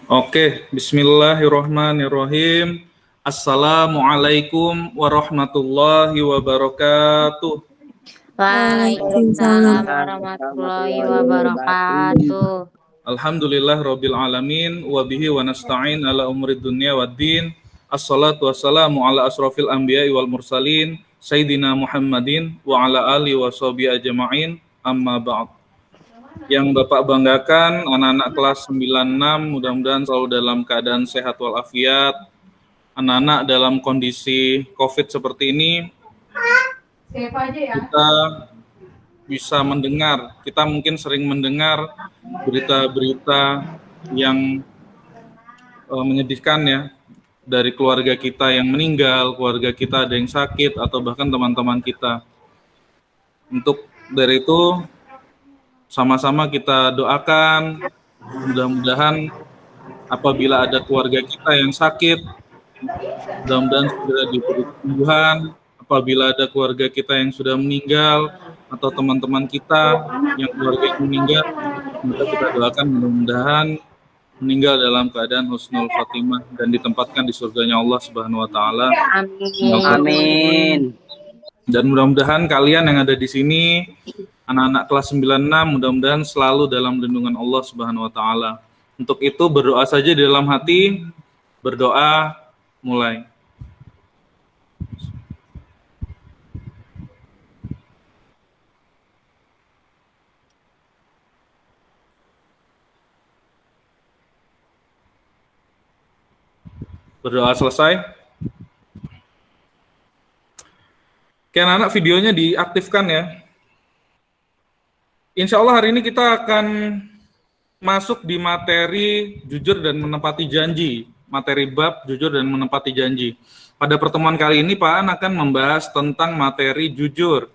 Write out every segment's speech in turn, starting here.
Oke, bismillahirrahmanirrahim. Assalamualaikum warahmatullahi wabarakatuh. Waalaikumsalam warahmatullahi wabarakatuh. Alhamdulillah rabbil alamin wa bihi wa nasta'in ala umuri dunya waddin. Assalatu wassalamu ala asrafil anbiya'i wal mursalin sayyidina Muhammadin wa ala alihi wa sahbihi ajma'in. Amma ba'd. Yang Bapak banggakan, anak-anak kelas 96 mudah-mudahan selalu dalam keadaan sehat walafiat. Anak-anak dalam kondisi COVID seperti ini, kita bisa mendengar, kita mungkin sering mendengar berita-berita yang menyedihkan ya, dari keluarga kita yang meninggal, keluarga kita ada yang sakit, atau bahkan teman-teman kita. Untuk dari itu, sama-sama kita doakan, mudah-mudahan apabila ada keluarga kita yang sakit, mudah-mudahan segera diberi kesembuhan. Apabila ada keluarga kita yang sudah meninggal, atau teman-teman kita yang keluarga yang meninggal, maka kita doakan mudah-mudahan meninggal dalam keadaan husnul khatimah dan ditempatkan di surganya Allah Subhanahu wa taala. Amin. Dan mudah-mudahan kalian yang ada di sini, anak-anak kelas 96, mudah-mudahan selalu dalam lindungan Allah Subhanahu wa taala. Untuk itu berdoa saja di dalam hati, berdoa mulai. Berdoa selesai. Oke, anak-anak videonya diaktifkan ya. Insya Allah hari ini kita akan masuk di materi jujur dan menepati janji. Materi bab jujur dan menepati janji. Pada pertemuan kali ini Pak An akan membahas tentang materi jujur.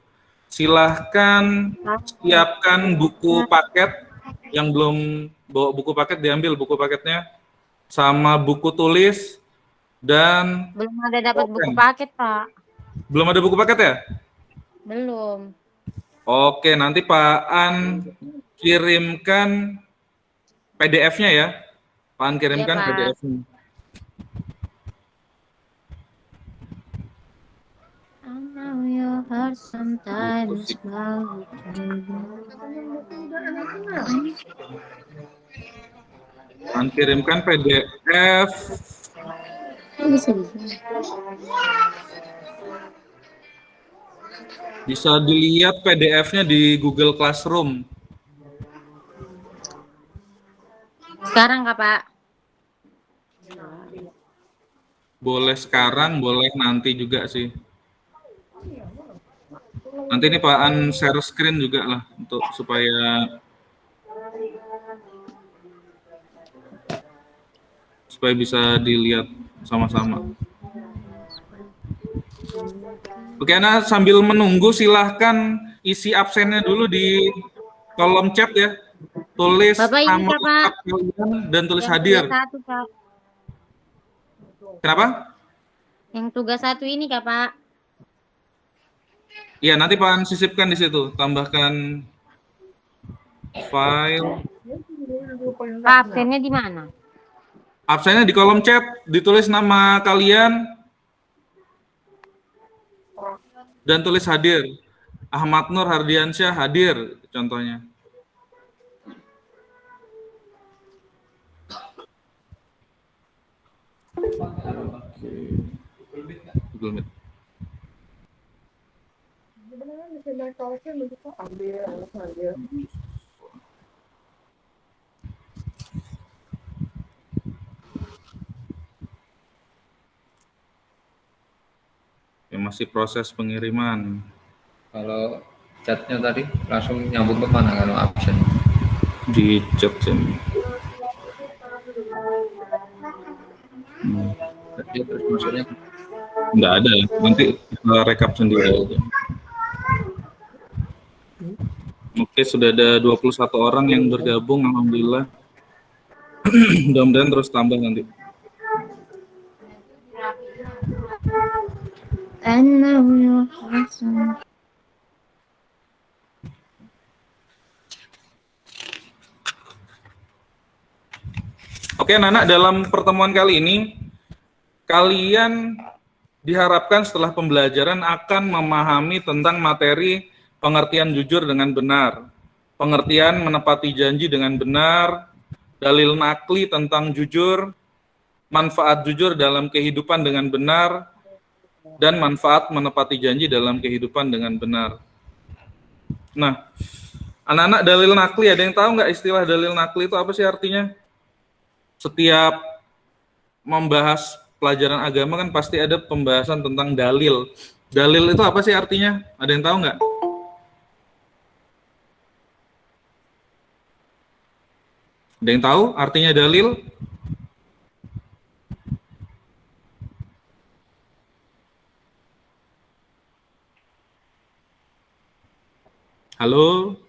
Silahkan siapkan buku paket. Yang belum bawa buku paket diambil buku paketnya. Sama buku tulis. Dan belum ada dapat buku paket, Pak. Belum ada buku paket ya? Belum. Oke, nanti Pak An kirimkan PDF-nya ya. Pak An kirimkan ya, PDF-nya. Pak An kirimkan PDF. Bisa dilihat PDF-nya di Google Classroom. Sekarang Kak, Pak? Boleh sekarang, boleh nanti juga sih. Nanti ini Pak An share screen juga lah untuk supaya bisa dilihat sama-sama. Oke, Ana sambil menunggu silahkan isi absennya dulu di kolom chat ya. Tulis Bapak nama lengkap kalian dan tulis hadir. Satu, Pak. Kenapa? Yang tugas satu ini Kak, Pak. Iya, nanti Pak An sisipkan di situ. Tambahkan file. Pak, absennya di mana? Absennya di kolom chat, ditulis nama kalian dan tulis hadir. Ahmad Nur Hardiansyah hadir contohnya. Google Meet. Ya, masih proses pengiriman. Kalau chatnya tadi langsung nyambung ke mana kalau absen? Di chat sini. Jadi terus maksudnya Nggak ada, nanti kita rekap sendiri aja. Oke, sudah ada 21 orang yang bergabung, alhamdulillah. Mudah-mudahan terus tambah nanti. Oke, Nana, dalam pertemuan kali ini kalian diharapkan setelah pembelajaran akan memahami tentang materi pengertian jujur dengan benar, pengertian menepati janji dengan benar, dalil nakli tentang jujur, manfaat jujur dalam kehidupan dengan benar, dan manfaat menepati janji dalam kehidupan dengan benar. Nah, anak-anak, dalil nakli, ada yang tahu nggak istilah dalil nakli itu apa sih artinya? Setiap membahas pelajaran agama kan pasti ada pembahasan tentang dalil. Dalil itu apa sih artinya? Ada yang tahu nggak? Ada yang tahu artinya dalil? Halo?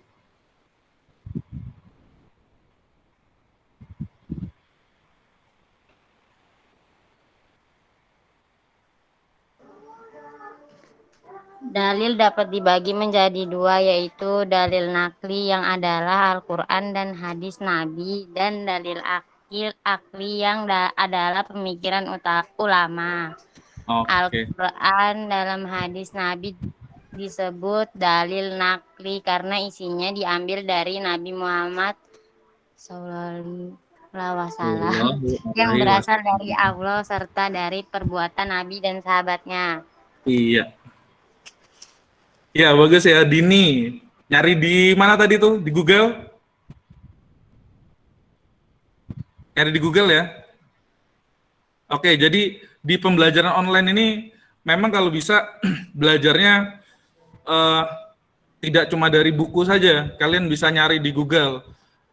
Dalil dapat dibagi menjadi dua, yaitu dalil nakli yang adalah Al-Quran dan hadis Nabi, dan dalil akli yang adalah pemikiran ulama. Oke. Al-Quran dalam hadis Nabi disebut dalil nakli karena isinya diambil dari Nabi Muhammad SAW yang berasal dari Allah serta dari perbuatan Nabi dan sahabatnya. Iya. Ya, bagus ya, Dini. Nyari di mana tadi tuh? Di Google? Nyari di Google ya? Oke, jadi di pembelajaran online ini memang kalau bisa belajarnya tidak cuma dari buku saja. Kalian bisa nyari di Google.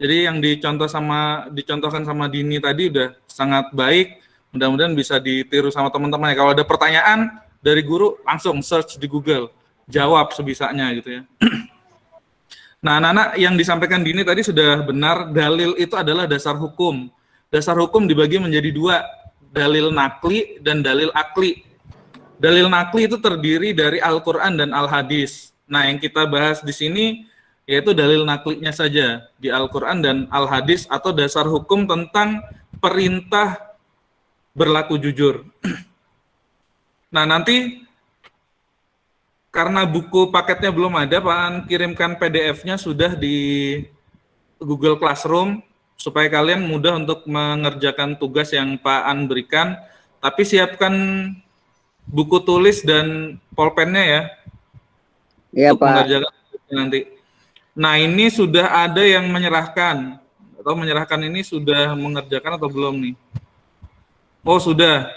Jadi yang dicontohkan sama Dini tadi udah sangat baik. Mudah-mudahan bisa ditiru sama teman-teman ya. Kalau ada pertanyaan dari guru, langsung search di Google. Jawab sebisanya gitu ya. Nah, anak-anak, yang disampaikan Dini tadi sudah benar. Dalil itu adalah dasar hukum. Dasar hukum dibagi menjadi dua, dalil nakli dan dalil akli. Dalil nakli itu terdiri dari Al-Quran dan Al-Hadis. Nah, yang kita bahas di sini yaitu dalil naklinya saja di Al-Quran dan Al-Hadis, atau dasar hukum tentang perintah berlaku jujur. Nah, nanti karena buku paketnya belum ada, Pak An kirimkan PDF-nya sudah di Google Classroom supaya kalian mudah untuk mengerjakan tugas yang Pak An berikan. Tapi siapkan buku tulis dan pulpennya ya. Iya, untuk Pak. mengerjakan nanti. Nah, ini sudah ada yang menyerahkan atau menyerahkan ini sudah mengerjakan atau belum nih? Oh, sudah.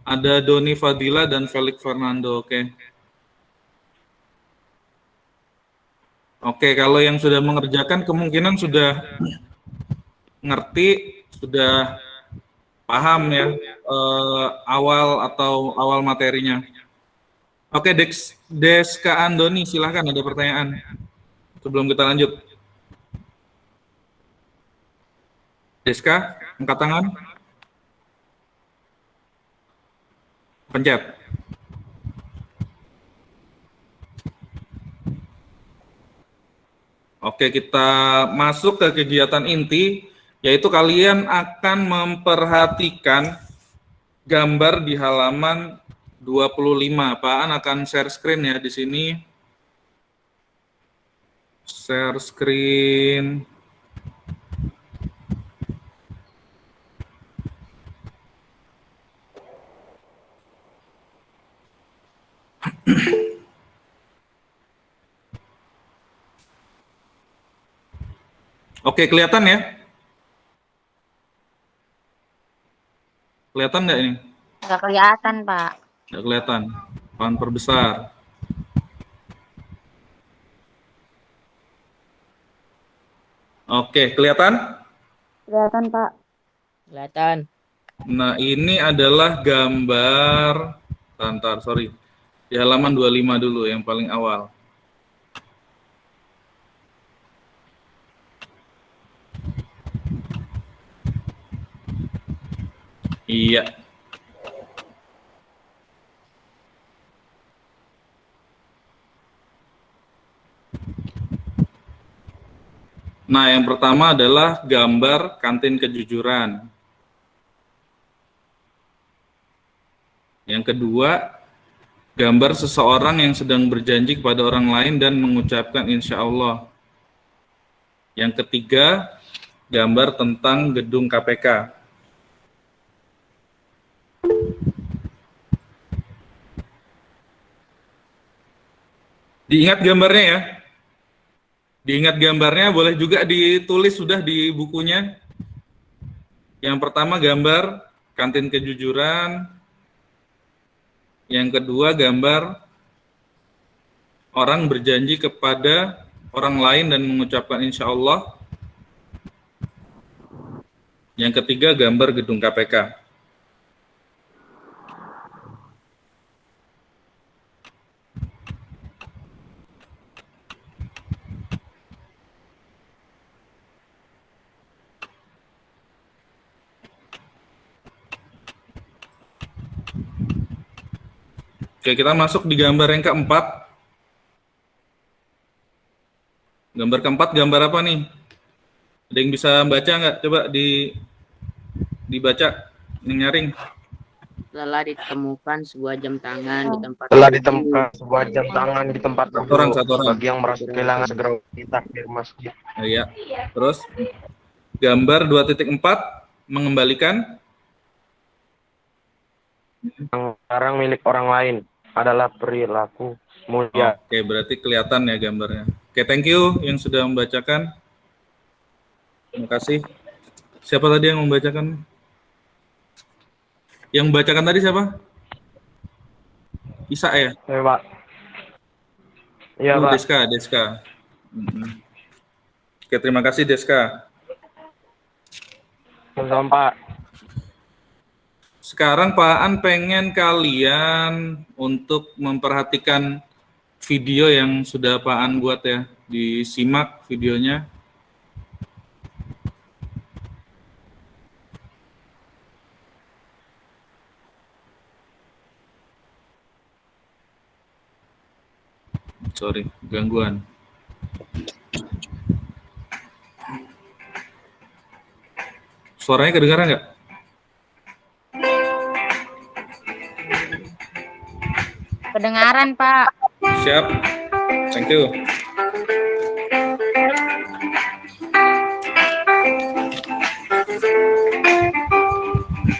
Ada Doni Fadila dan Felix Fernando. Oke. Oke, kalau yang sudah mengerjakan kemungkinan sudah ngerti, sudah paham ya awal materinya. Oke, Deska Andoni, silahkan, ada pertanyaan sebelum kita lanjut. Deska, angkat tangan. Pencet. Oke, kita masuk ke kegiatan inti, yaitu kalian akan memperhatikan gambar di halaman 25. Pak An akan share screen ya di sini. Share screen. Oke, kelihatan ya? Kelihatan nggak ini? Nggak kelihatan, Pak. Nggak kelihatan. Pan perbesar. Oke, kelihatan? Kelihatan, Pak. Kelihatan. Nah, ini adalah gambar, sorry. Di halaman 25 dulu, yang paling awal. Iya. Nah, yang pertama adalah gambar kantin kejujuran. Yang kedua, gambar seseorang yang sedang berjanji kepada orang lain dan mengucapkan insya Allah. Yang ketiga, gambar tentang gedung KPK. Diingat gambarnya ya. Diingat gambarnya, boleh juga ditulis sudah di bukunya. Yang pertama gambar kantin kejujuran. Yang kedua gambar orang berjanji kepada orang lain dan mengucapkan insya Allah. Yang ketiga gambar gedung KPK. Oke, kita masuk di gambar yang keempat. Gambar keempat, gambar apa nih? Ada yang bisa baca nggak? Coba dibaca, nyaring. Telah ditemukan sebuah jam tangan di tempat Telah ditemukan sebuah jam tangan di tempat Satu orang. bagi yang merasa kehilangan segera takbir masjid. Iya. Terus gambar 2.4 mengembalikan Barang milik orang lain adalah perilaku mulia. Oke, berarti kelihatan ya gambarnya. Oke, thank you yang sudah membacakan. Terima kasih. Siapa tadi yang membacakan? Yang membacakan tadi siapa? Isa ya? Ya, Pak. Iya, Oh, Pak. Deska. Oke, terima kasih Deska. Sama, Pak. Sekarang Pak An pengen kalian untuk memperhatikan video yang sudah Pak An buat ya. Disimak videonya. Sorry, gangguan. Suaranya kedengaran nggak? Kedengaran, Pak. Siap. Thank you.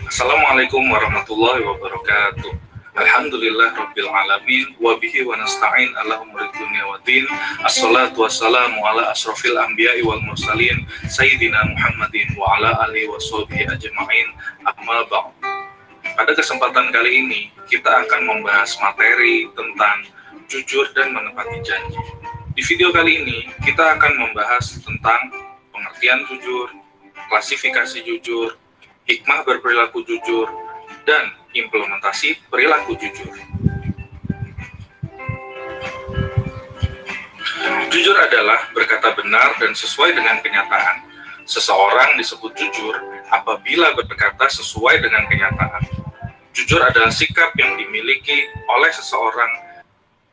Assalamualaikum warahmatullahi wabarakatuh. Alhamdulillah rabbil alamin wa bihi wa nasta'in ala umuri dunya waddin. Assalatu wassalamu ala asrofil anbiya'i wal mursalin sayyidina Muhammadin wa ala alihi wa sahbihi ajma'in. Amma ba'd. Pada kesempatan kali ini kita akan membahas materi tentang jujur dan menepati janji. Di video kali ini kita akan membahas tentang pengertian jujur, klasifikasi jujur, hikmah berperilaku jujur, dan implementasi perilaku jujur. Jujur adalah berkata benar dan sesuai dengan kenyataan. Seseorang disebut jujur apabila berkata sesuai dengan kenyataan. Jujur adalah sikap yang dimiliki oleh seseorang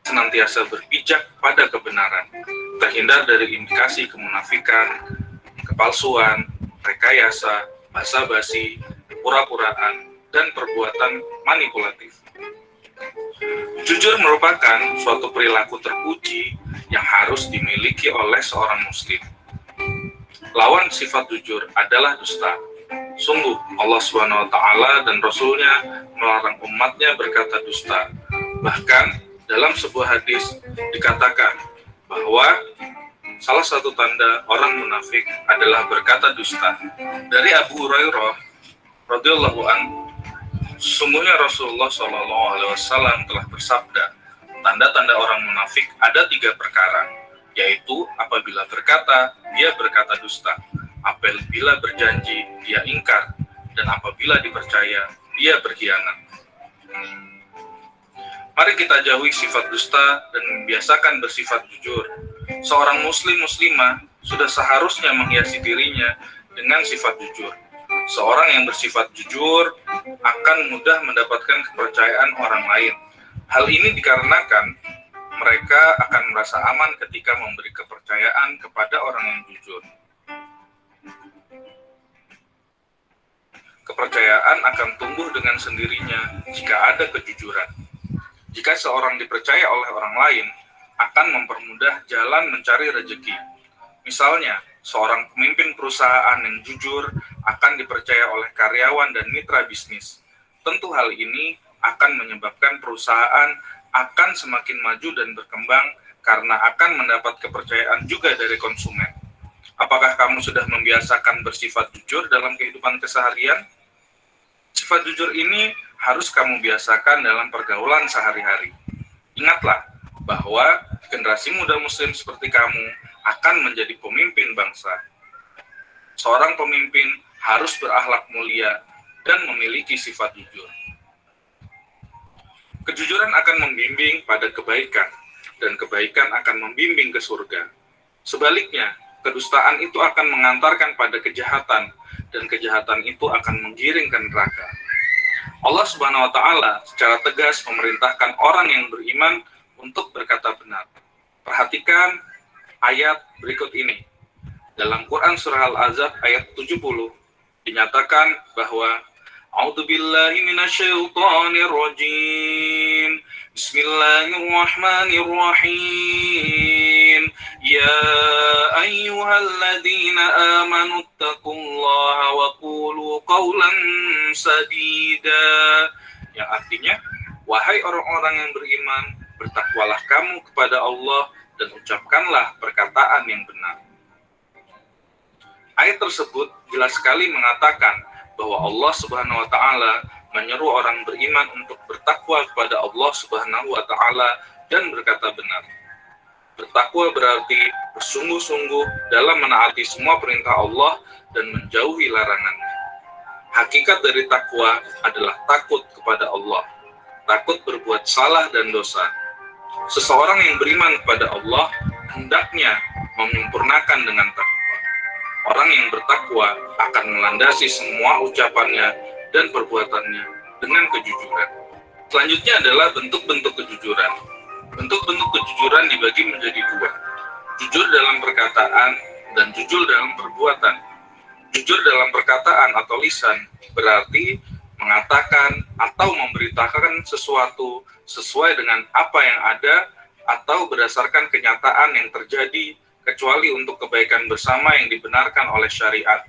senantiasa berpijak pada kebenaran, terhindar dari indikasi kemunafikan, kepalsuan, rekayasa, basa-basi, pura-puraan, dan perbuatan manipulatif. Jujur merupakan suatu perilaku terpuji yang harus dimiliki oleh seorang muslim. Lawan sifat jujur adalah dusta. Sungguh Allah SWT dan Rasul-Nya melarang umatnya berkata dusta. Bahkan dalam sebuah hadis dikatakan bahwa salah satu tanda orang munafik adalah berkata dusta. Dari Abu Hurairah radhiyallahu anhu, sesungguhnya Rasulullah SAW telah bersabda, tanda-tanda orang munafik ada 3 perkara, yaitu apabila berkata, dia berkata dusta, apabila berjanji, dia ingkar, dan apabila dipercaya, dia berkhianat. Mari kita jauhi sifat dusta dan biasakan bersifat jujur. Seorang muslimah sudah seharusnya menghiasi dirinya dengan sifat jujur. Seorang yang bersifat jujur akan mudah mendapatkan kepercayaan orang lain. Hal ini dikarenakan mereka akan merasa aman ketika memberi kepercayaan kepada orang yang jujur. kepercayaan akan tumbuh dengan sendirinya jika ada kejujuran. Jika seorang dipercaya oleh orang lain, akan mempermudah jalan mencari rezeki. Misalnya, seorang pemimpin perusahaan yang jujur akan dipercaya oleh karyawan dan mitra bisnis. Tentu hal ini akan menyebabkan perusahaan akan semakin maju dan berkembang karena akan mendapat kepercayaan juga dari konsumen. Apakah kamu sudah membiasakan bersifat jujur dalam kehidupan keseharian? Sifat jujur ini harus kamu biasakan dalam pergaulan sehari-hari. Ingatlah bahwa generasi muda muslim seperti kamu akan menjadi pemimpin bangsa. Seorang pemimpin harus berakhlak mulia dan memiliki sifat jujur. Kejujuran akan membimbing pada kebaikan, dan kebaikan akan membimbing ke surga. Sebaliknya, kedustaan itu akan mengantarkan pada kejahatan, dan kejahatan itu akan menggiring ke neraka. Allah Subhanahu wa Ta'ala secara tegas memerintahkan orang yang beriman untuk berkata benar. Perhatikan ayat berikut ini. Dalam Quran Surah Al-Ahzab ayat 70 dinyatakan bahwa A'udzubillahi minasyaitonir rajim. Bismillahirrahmanirrahim. Ya ayyuhalladzina amanu taqullaha wa qulu qawlan sadida. Yang artinya, wahai orang-orang yang beriman, bertakwalah kamu kepada Allah dan ucapkanlah perkataan yang benar. Ayat tersebut jelas sekali mengatakan bahwa Allah Subhanahu wa Ta'ala menyeru orang beriman untuk bertakwa kepada Allah Subhanahu wa Ta'ala dan berkata benar. Bertakwa berarti bersungguh-sungguh dalam menaati semua perintah Allah dan menjauhi larangannya. Hakikat dari takwa adalah takut kepada Allah, takut berbuat salah dan dosa. Seseorang yang beriman kepada Allah hendaknya menyempurnakan dengan takwa. Orang yang bertakwa akan melandasi semua ucapannya dan perbuatannya dengan kejujuran. Selanjutnya adalah bentuk-bentuk kejujuran. Bentuk-bentuk kejujuran dibagi menjadi dua. Jujur dalam perkataan dan jujur dalam perbuatan. Jujur dalam perkataan atau lisan berarti mengatakan atau memberitakan sesuatu sesuai dengan apa yang ada atau berdasarkan kenyataan yang terjadi, kecuali untuk kebaikan bersama yang dibenarkan oleh syariat.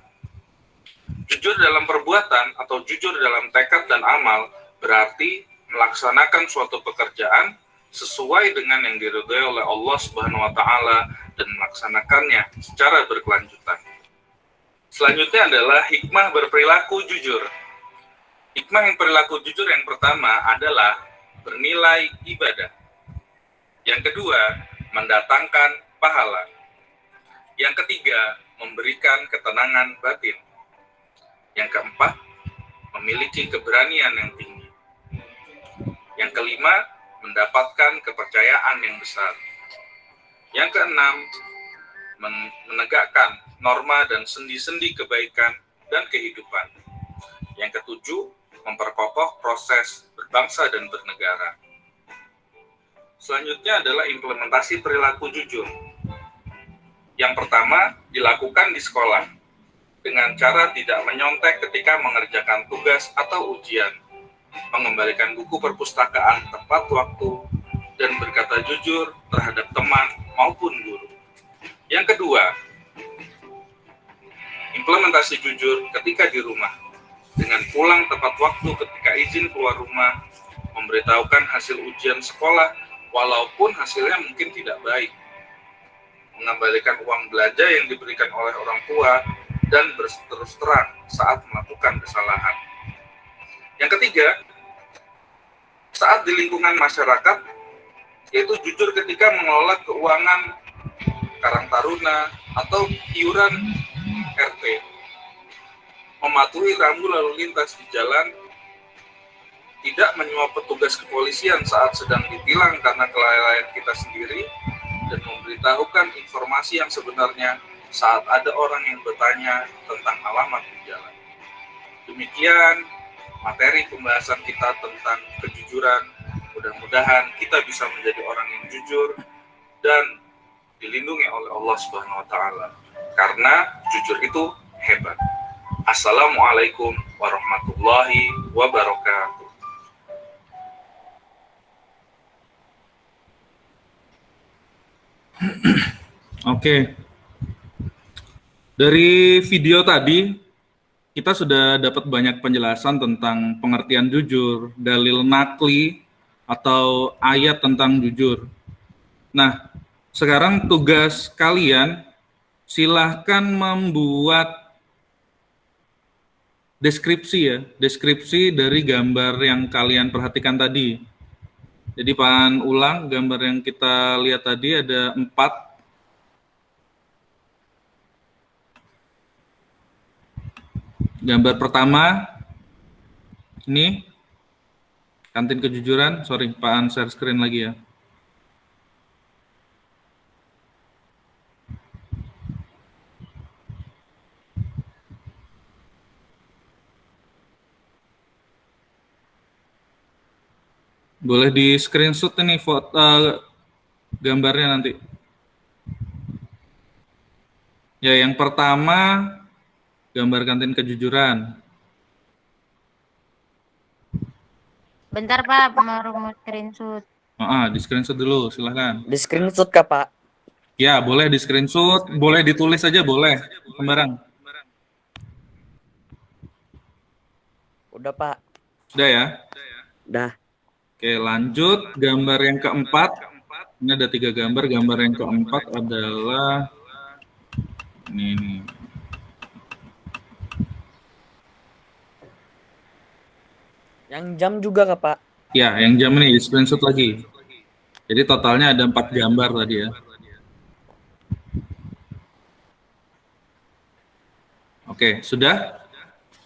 Jujur dalam perbuatan atau jujur dalam tekad dan amal berarti melaksanakan suatu pekerjaan sesuai dengan yang diridhai oleh Allah Subhanahu wa Ta'ala dan melaksanakannya secara berkelanjutan. Selanjutnya adalah hikmah berperilaku jujur. Hikmah yang perilaku jujur yang pertama adalah bernilai ibadah. Yang kedua, mendatangkan pahala. Yang ketiga, memberikan ketenangan batin. Yang keempat, memiliki keberanian yang tinggi. Yang kelima, mendapatkan kepercayaan yang besar. Yang keenam, menegakkan norma dan sendi-sendi kebaikan dan kehidupan. Yang ketujuh, memperkokoh proses berbangsa dan bernegara. Selanjutnya adalah implementasi perilaku jujur. Yang pertama, dilakukan di sekolah dengan cara tidak menyontek ketika mengerjakan tugas atau ujian, mengembalikan buku perpustakaan tepat waktu, dan berkata jujur terhadap teman maupun guru. Yang kedua, implementasi jujur ketika di rumah, dengan pulang tepat waktu ketika izin keluar rumah, memberitahukan hasil ujian sekolah walaupun hasilnya mungkin tidak baik, mengembalikan uang belanja yang diberikan oleh orang tua, dan berterus terang saat melakukan kesalahan. Yang ketiga, saat di lingkungan masyarakat, yaitu jujur ketika mengelola keuangan Karang Taruna atau iuran RT, mematuhi rambu lalu lintas di jalan, tidak menyuap petugas kepolisian saat sedang ditilang karena kelalaian kita sendiri, dan memberitahukan informasi yang sebenarnya saat ada orang yang bertanya tentang alamat di jalan. Demikian materi pembahasan kita tentang kejujuran. Mudah-mudahan kita bisa menjadi orang yang jujur dan dilindungi oleh Allah Subhanahu wa Ta'ala. Karena jujur itu hebat. Assalamualaikum warahmatullahi wabarakatuh. Oke. Dari video tadi kita sudah dapat banyak penjelasan tentang pengertian jujur, dalil nakli atau ayat tentang jujur. Nah, sekarang tugas kalian silahkan membuat deskripsi ya, deskripsi dari gambar yang kalian perhatikan tadi. Jadi Pak ulang gambar yang kita lihat tadi ada 4. Gambar pertama ini kantin kejujuran. Sorry, Pak An share screen lagi ya. Boleh di screenshot ini foto gambarnya nanti. Ya, yang pertama gambar kantin kejujuran. Bentar Pak, mau screenshot. Di screenshot dulu, silahkan. Di screenshot kah, Pak? Ya, boleh di screenshot, boleh ditulis aja, boleh. Sembarang. Udah, Pak. Sudah ya? Udah. Oke, lanjut. Gambar yang keempat. Ini ada 3 gambar. Gambar yang keempat adalah ini. Yang jam juga kah, Pak? Ya, yang jam ini di screenshot lagi. Jadi totalnya ada 4 gambar tadi ya. Oke, sudah?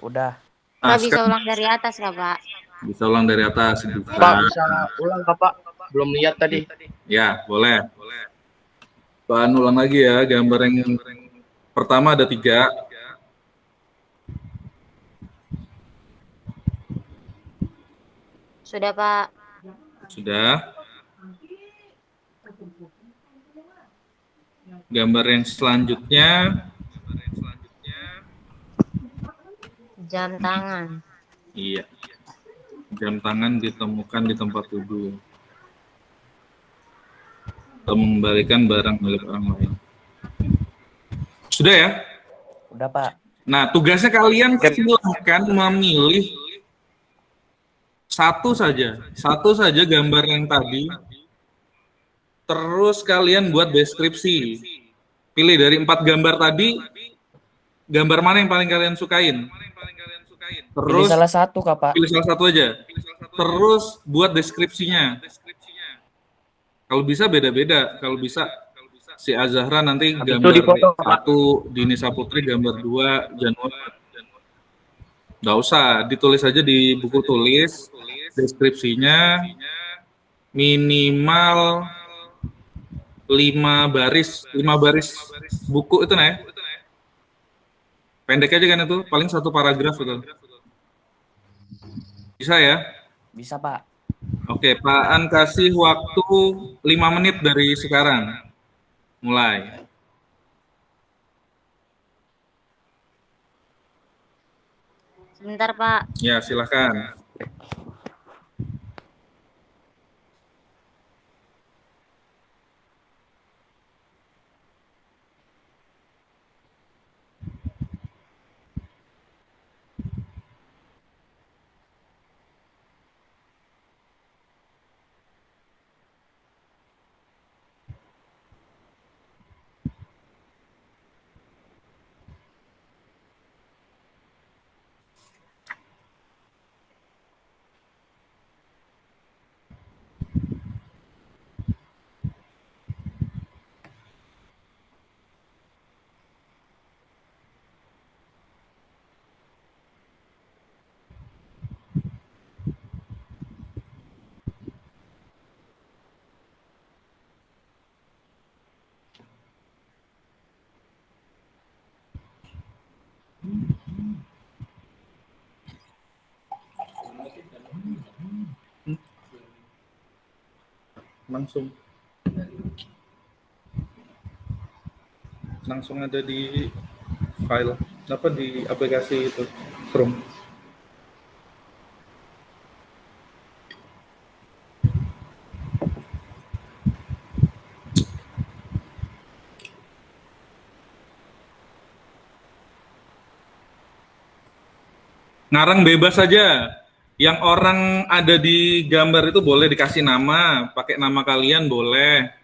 Udah. Pak bisa sekarang ulang dari atas nggak Pak? bisa ulang dari atas. Pak, bisa ulang kah, Pak? Belum lihat tadi. Ya, boleh. Bahan ulang lagi ya, gambar yang pertama ada 3. Sudah Pak. Sudah. Gambar yang selanjutnya Jam tangan. iya. Jam tangan ditemukan di tempat wudhu. Atau mengembalikan barang milik orang lain. Sudah ya? Udah, Pak. Nah, tugasnya kalian silahkan memilih satu saja gambar yang tadi. Terus kalian buat deskripsi. Pilih dari 4 gambar tadi, gambar mana yang paling kalian sukain. Pilih Terus salah satu kah, Pak? pilih salah satu aja. Terus buat deskripsinya. Kalau bisa beda-beda. Kalau bisa si Azahra nanti Habis gambar itu dipoto, Pak. 1, Dini Saputri gambar 2, Januari. Nggak usah, ditulis aja di buku tulis, deskripsinya minimal 5 baris buku itu nah ya. Pendek aja kan itu, paling 1 paragraf itu. Bisa ya? Bisa, Pak. Oke, Pak An kasih waktu 5 menit dari sekarang. Mulai. Sebentar Pak. Ya, silakan. Langsung ada di file apa di aplikasi itu Chrome. Ngarang bebas saja. Yang orang ada di gambar itu boleh dikasih nama, pakai nama kalian boleh.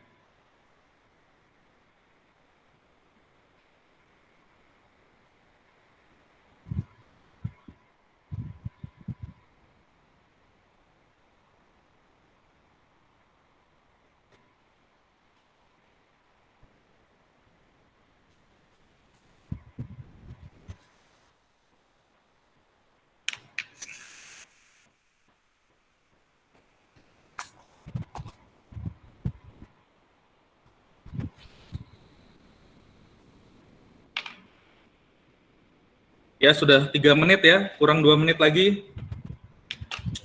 Ya, sudah 3 menit ya, kurang 2 menit lagi.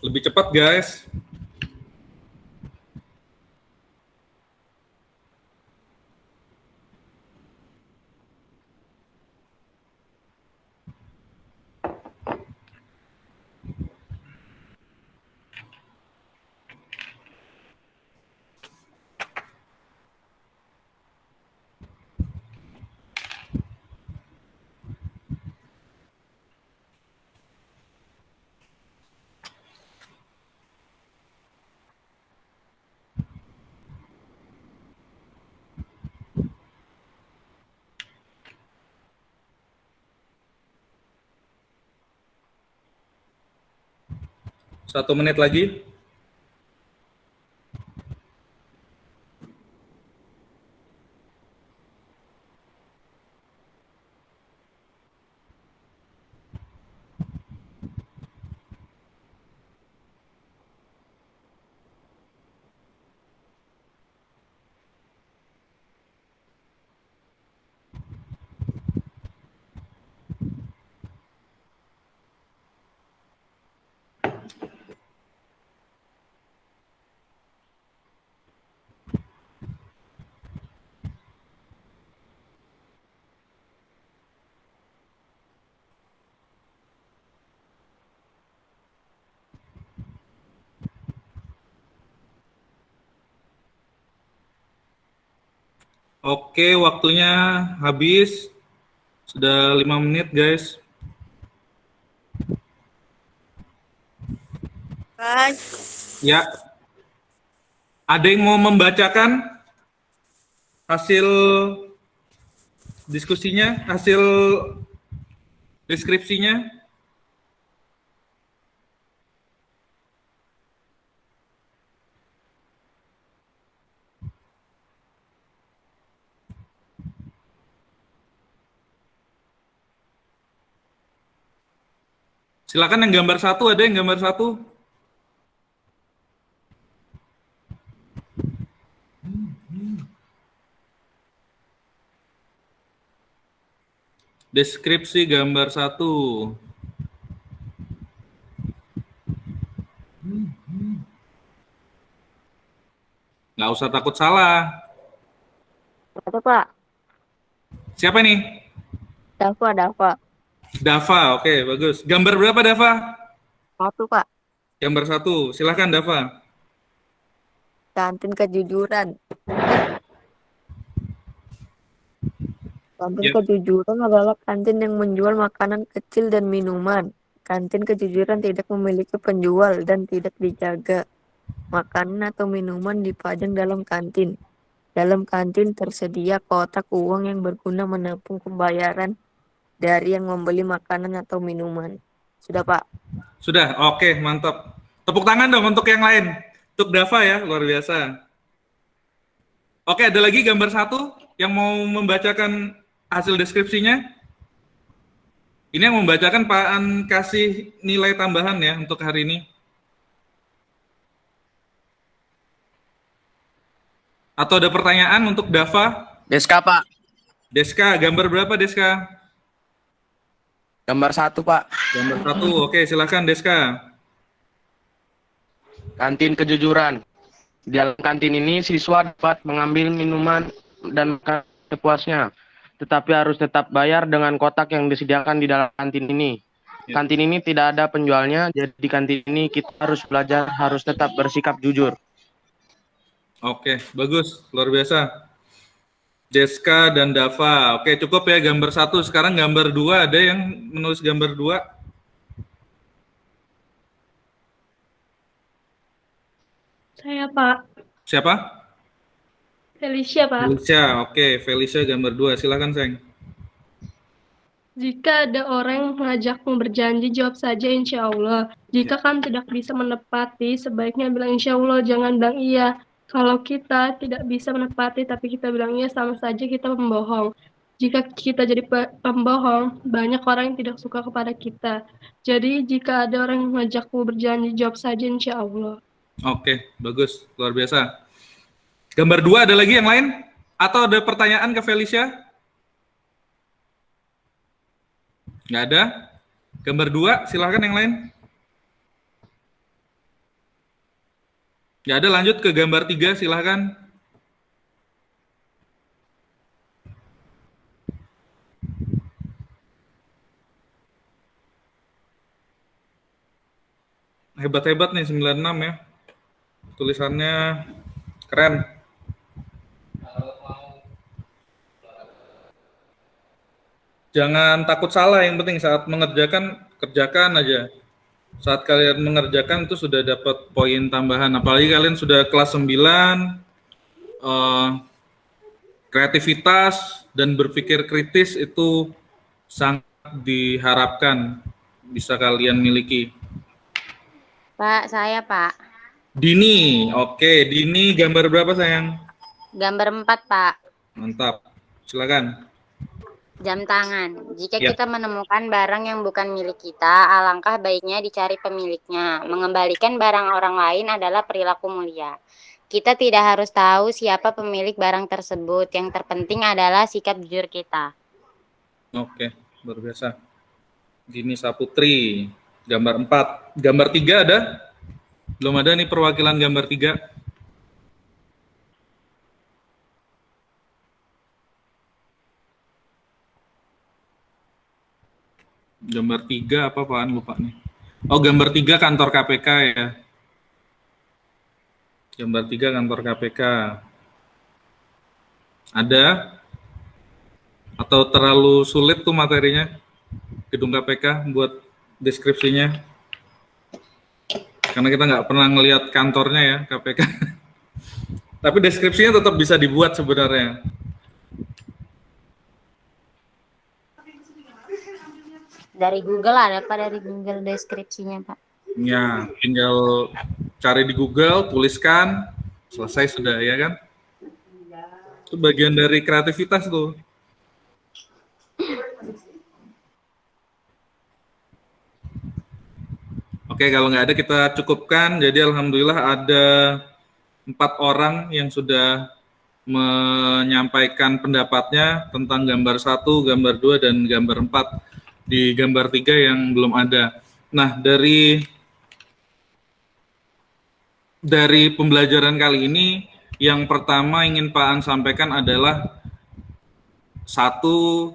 Lebih cepat, guys. Satu menit lagi. Oke, waktunya habis. Sudah 5 menit, guys. Ya. Ada yang mau membacakan hasil diskusinya, hasil deskripsinya? Silakan yang gambar 1, ada yang gambar 1? Deskripsi gambar 1. Nggak usah takut salah. Ada Pak, Siapa nih? Dava. Dava, oke, bagus. Gambar berapa, Dava? Satu Pak, Gambar 1, silahkan Dava. kantin kejujuran. Kantin Ya. kejujuran adalah kantin yang menjual makanan kecil dan minuman. Kantin kejujuran tidak memiliki penjual dan tidak dijaga. Makanan atau minuman dipajang dalam kantin. Dalam kantin tersedia kotak uang yang berguna menampung pembayaran dari yang membeli makanan atau minuman. Sudah Pak. Sudah, oke, mantap. Tepuk tangan dong untuk yang lain. Untuk Dava ya, luar biasa. Oke, ada lagi gambar 1 yang mau membacakan hasil deskripsinya? Ini yang membacakan Pak An kasih nilai tambahan ya untuk hari ini. Atau ada pertanyaan untuk Dava? Deska, Pak. Deska, gambar berapa Deska? Gambar 1, Pak. Gambar 1, oke, silakan Deska. Kantin kejujuran. Di dalam kantin ini siswa dapat mengambil minuman dan makan sepuasnya, tetapi harus tetap bayar dengan kotak yang disediakan di dalam kantin ini. Ya. Kantin ini tidak ada penjualnya, jadi di kantin ini kita harus belajar, harus tetap bersikap jujur. Oke, bagus, luar biasa. Deska dan Dava. Oke, cukup ya gambar 1. Sekarang gambar 2, ada yang menulis gambar 2? Saya Pak. Siapa? Felicia Pak. Felicia. Oke, Felicia gambar 2. Silakan, Seng. Jika ada orang yang mengajakmu berjanji, jawab saja insya Allah. Jika kamu tidak bisa menepati, sebaiknya bilang insya Allah, jangan bilang iya. Kalau kita tidak bisa menepati tapi kita bilang iya, sama saja kita pembohong. Jika kita jadi pembohong, banyak orang yang tidak suka kepada kita. Jadi jika ada orang yang mengajakmu berjanji, jawab saja insya Allah. Oke, bagus. Luar biasa. Gambar 2 ada lagi yang lain? Atau ada pertanyaan ke Felicia? Nggak ada? Gambar 2, silahkan yang lain. Nggak ada, lanjut ke gambar 3, silahkan. Hebat-hebat nih 96 ya. Tulisannya keren. Jangan takut salah, yang penting saat mengerjakan, kerjakan aja. Saat kalian mengerjakan itu sudah dapat poin tambahan. Apalagi kalian sudah kelas 9, kreativitas dan berpikir kritis itu sangat diharapkan bisa kalian miliki. Pak, saya Pak. Dini, oke. Dini gambar berapa sayang? Gambar 4 Pak. Mantap, silakan. Jam tangan. Jika Ya. kita menemukan barang yang bukan milik kita, alangkah baiknya dicari pemiliknya. Mengembalikan barang orang lain adalah perilaku mulia. Kita tidak harus tahu siapa pemilik barang tersebut. Yang terpenting adalah sikap jujur kita. Oke, luar biasa. Dini Saputri, gambar 4. Gambar 3 ada? Belum ada nih perwakilan gambar 3. Gambar 3 apa apaan lupa nih. Oh, gambar 3 kantor KPK ya. Gambar 3 kantor KPK. Ada? Atau terlalu sulit tuh materinya? Gedung KPK buat deskripsinya? Karena kita nggak pernah ngelihat kantornya ya, KPK. Tapi deskripsinya tetap bisa dibuat sebenarnya. Dari Google ada Pak, dari Google deskripsinya Pak. Ya, tinggal cari di Google, tuliskan, selesai sudah ya kan? Itu bagian dari kreativitas tuh. Oke, kalau nggak ada kita cukupkan. Jadi alhamdulillah ada 4 orang yang sudah menyampaikan pendapatnya tentang gambar 1, gambar 2, dan gambar 4. Di gambar 3 yang belum ada. Nah, dari pembelajaran kali ini, yang pertama ingin Pak An sampaikan adalah 1,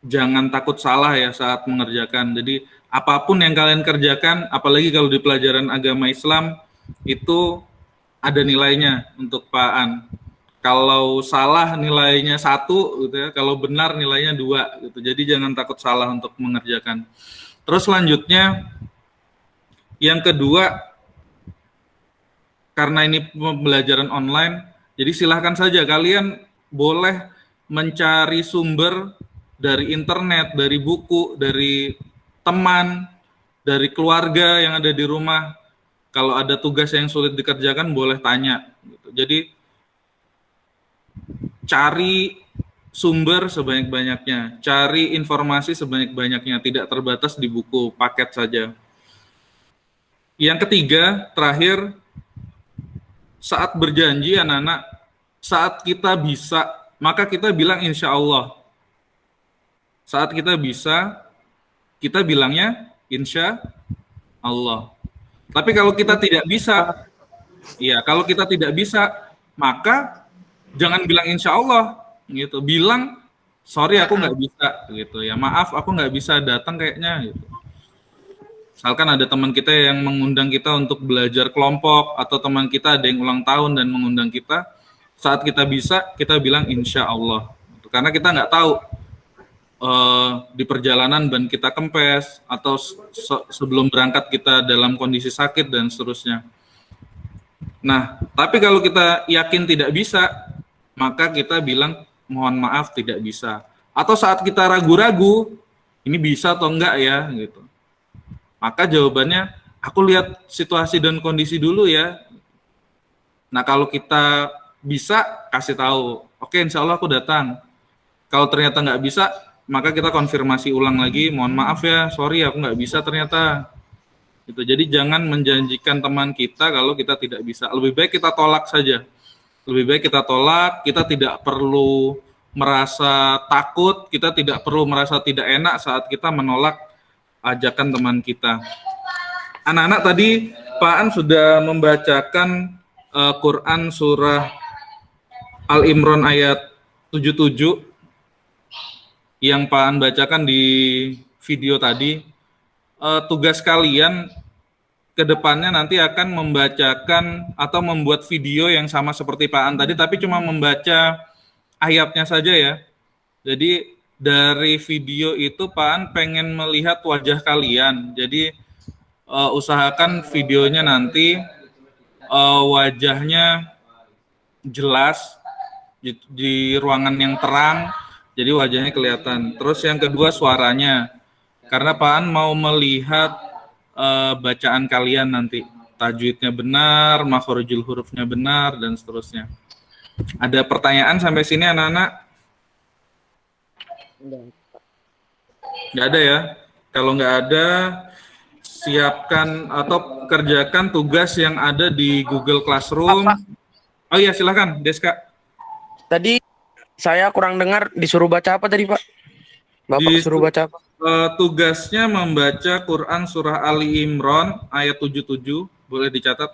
jangan takut salah ya saat mengerjakan. Jadi apapun yang kalian kerjakan, apalagi kalau di pelajaran agama Islam, itu ada nilainya untuk Pak An. Kalau salah nilainya 1 gitu ya, kalau benar nilainya 2 gitu. Jadi jangan takut salah untuk mengerjakan. Terus selanjutnya, yang kedua, karena ini pembelajaran online, jadi silahkan saja kalian boleh mencari sumber dari internet, dari buku, dari teman, dari keluarga yang ada di rumah. Kalau ada tugas yang sulit dikerjakan, boleh tanya. Gitu. Jadi cari sumber sebanyak-banyaknya, cari informasi sebanyak-banyaknya, tidak terbatas di buku, paket saja. Yang ketiga, terakhir, saat berjanji anak-anak, saat kita bisa, maka kita bilang insya Allah. Saat kita bisa, kita bilangnya insya Allah. Tapi kalau kita tidak bisa, kalau kita tidak bisa, maka jangan bilang insya Allah, gitu. Bilang sorry aku nggak bisa, gitu ya. Maaf aku nggak bisa datang kayaknya, gitu. Misalkan ada teman kita yang mengundang kita untuk belajar kelompok, atau teman kita ada yang ulang tahun dan mengundang kita, saat kita bisa kita bilang insya Allah, gitu. Karena kita nggak tahu di perjalanan ban kita kempes, atau sebelum berangkat kita dalam kondisi sakit dan seterusnya. Nah, tapi kalau kita yakin tidak bisa, maka kita bilang mohon maaf tidak bisa. Atau saat kita ragu-ragu, ini bisa atau enggak ya gitu. Maka jawabannya, aku lihat situasi dan kondisi dulu ya. Nah, kalau kita bisa, kasih tahu. Oke, insya Allah aku datang. Kalau ternyata nggak bisa, maka kita konfirmasi ulang lagi. Mohon maaf ya, sorry aku nggak bisa ternyata. Gitu. Jadi jangan menjanjikan teman kita kalau kita tidak bisa. Lebih baik kita tolak saja. Lebih baik kita tolak, kita tidak perlu merasa takut, kita tidak perlu merasa tidak enak saat kita menolak ajakan teman kita. Anak-anak tadi Pak An sudah membacakan Quran surah Al-Imran ayat 77 yang Pak An bacakan di video tadi. Tugas kalian ke depannya nanti akan membacakan atau membuat video yang sama seperti Pak An tadi, tapi cuma membaca ayatnya saja ya. Jadi dari video itu Pak An pengen melihat wajah kalian. Jadi usahakan videonya nanti wajahnya jelas di ruangan yang terang, jadi wajahnya kelihatan. Terus yang kedua suaranya, karena Pak An mau melihat bacaan kalian nanti, tajwidnya benar, makhorijul hurufnya benar, dan seterusnya. Ada pertanyaan sampai sini anak-anak? Nggak ada ya? Kalau nggak ada, siapkan atau kerjakan tugas yang ada di Google Classroom. Oh iya, silakan, Deska. Tadi saya kurang dengar, disuruh baca apa tadi Pak? Bapak disuruh baca apa? Tugasnya membaca Quran surah Ali Imran ayat 77, boleh dicatat.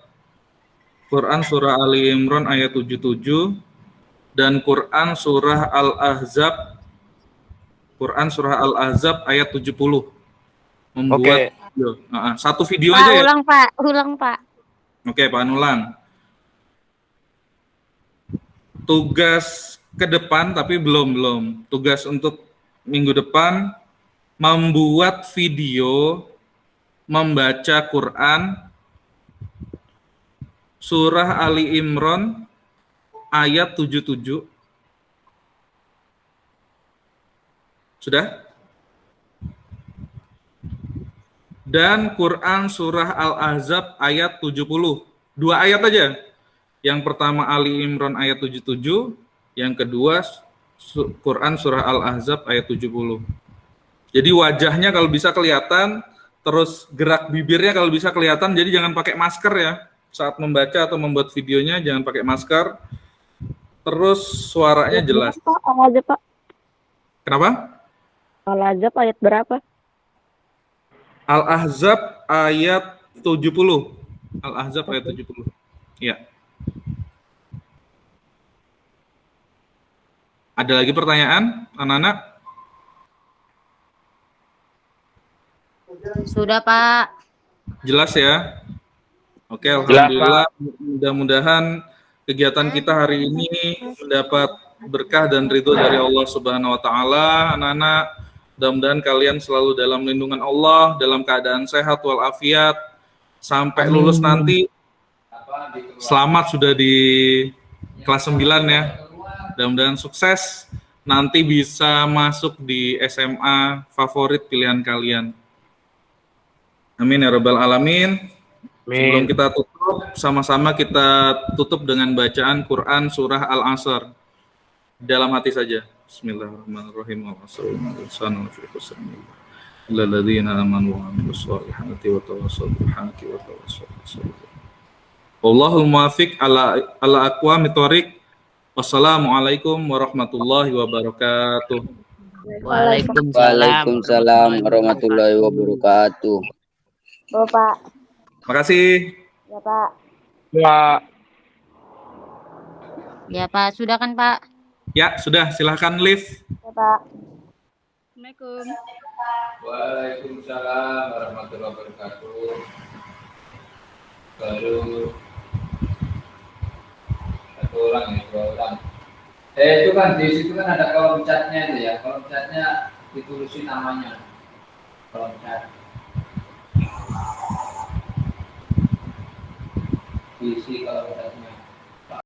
Quran surah Ali Imran ayat 77 dan Quran surah Al-Ahzab ayat 70. Membuat video. Satu video Pak, aja ya. Ulang Pak. Oke, Pak An ulang. Tugas ke depan tapi belum. Tugas untuk minggu depan membuat video membaca Quran surah Ali Imran ayat 77. Sudah? Dan Quran surah Al-Ahzab ayat 70. 2 ayat aja. Yang pertama Ali Imran ayat 77, yang kedua Quran surah Al-Ahzab ayat 70. Jadi wajahnya kalau bisa kelihatan, terus gerak bibirnya kalau bisa kelihatan, jadi jangan pakai masker ya. Saat membaca atau membuat videonya jangan pakai masker. Terus suaranya jelas. Pak, Al-Ahzab, Pak. Kenapa? Al-Ahzab ayat berapa? Al-Ahzab ayat 70. Al-Ahzab ayat 70. Ya. Ada lagi pertanyaan, anak-anak? Sudah Pak. Jelas ya? Oke, alhamdulillah. Mudah-mudahan kegiatan kita hari ini mendapat berkah dan ridho dari Allah Subhanahu wa taala. Anak-anak, mudah-mudahan kalian selalu dalam lindungan Allah, dalam keadaan sehat walafiat sampai lulus nanti. Selamat sudah di kelas 9 ya. Mudah-mudahan sukses, nanti bisa masuk di SMA favorit pilihan kalian. Amin ya rabbal alamin. Sebelum kita tutup, sama-sama kita tutup dengan bacaan Quran surah Al-Asr. Dalam hati saja. Bismillahirrahmanirrahim. Wallahul muwaffiq ala aqwamit thoriq. Wassalamualaikum warahmatullahi wabarakatuh. Waalaikumsalam warahmatullahi wabarakatuh. Bapak. Makasih. Ya Pak. Pak. Ya Pak, sudah kan Pak? Ya, sudah. Silahkan live. Ya Pak. Assalamualaikum. Waalaikumsalam warahmatullahi wabarakatuh. Baru satu orang ya, 2 orang. Itu kan di situ kan ada kolom chatnya itu ya. Kolom chatnya ditulisin namanya. Kolom chat. Di isi kalau kita punya